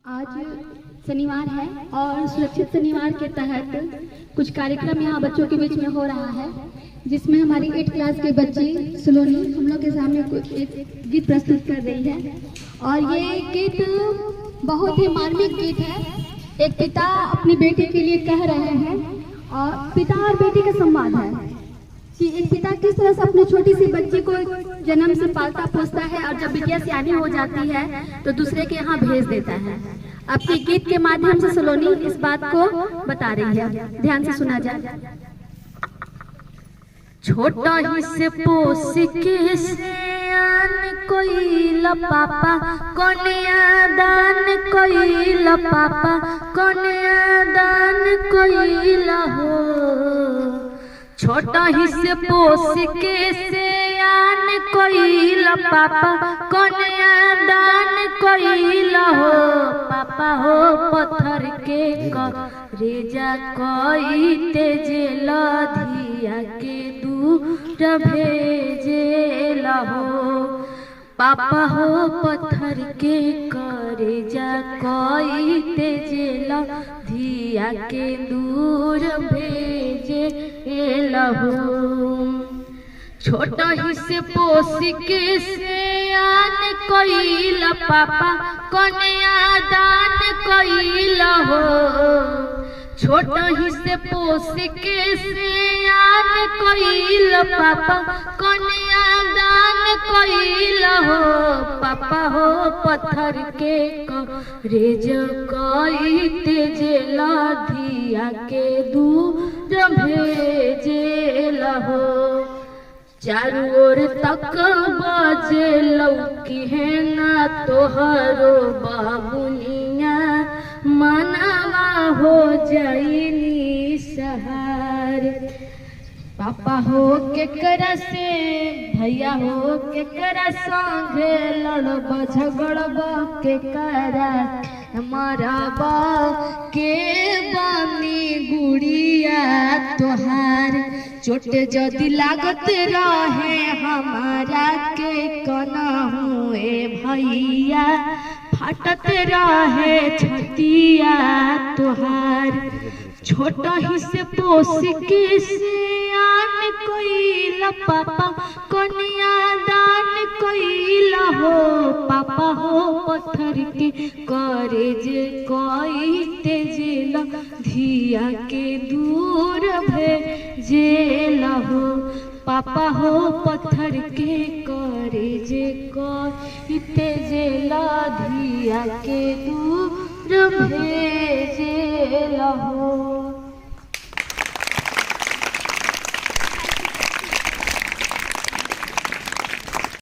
आज शनिवार है और सुरक्षित शनिवार के तहत कुछ कार्यक्रम यहाँ बच्चों के बीच में हो रहा है, जिसमें हमारी 8 क्लास के बच्चे सुलोनी हम लोग के सामने एक गीत प्रस्तुत कर रही है। और ये गीत बहुत ही मार्मिक गीत है। एक पिता अपनी बेटी के लिए कह रहे हैं और पिता और बेटी का संवाद है कि एक पिता किस तरह से अपनी छोटी सी बच्ची को जन्म से पालता पोसता है और जब बिटिया सियानी हो जाती है तो दूसरे के यहाँ भेज देता है। अपनी गीत के माध्यम से सलोनी इस बात को बता रही है, ध्यान से सुना जाए। छोटा ही से पोस के सियान कोई लपापा कोनिया दान कोई लपापा कोनिया दान कोई लहो। छोटा ही से पोस के सियान कोई लपापा कोनिया दान कोई लहो। पापा हो पत्थर के रेजा कोई तेज लधिया के दूर भेजे लहो। पापा हो पत्थर के करेजा कोई तेज लधिया के दूर भेजे लहो। छोटा ही से पोस के सियान कोई लपापा कोनिया दान कोई लहो। छोटा ही से पोस के सियान कोई लपापा कोनिया दान कोई लहो। पापा हो पत्थर के रेज कोई तेज लधिया के दूर भेजे लहो। चारू ओर तक बाजे लौकी है ना तोहरो बाबुनिया मनवा हो जाइनी सहार। पापा हो केकरा से भैया हो केकरा संगे लड़ब झगड़ब केकरा मरबा के बानी गुड़िया तोहार। चोट जदि लागत रहे हमारा के कनहु ए भैया फाटत रहे छतिया तोहार। छोटा ही से पोस के सियान कोई लपापा कोनिया दान कोई लहो। पापा हो पत्थर के करेज कोई तेज लधिया के दूर भेजे लहो। पापा हो पत्थर के करेज कोई तेज लधिया के दूर भेजे लहो।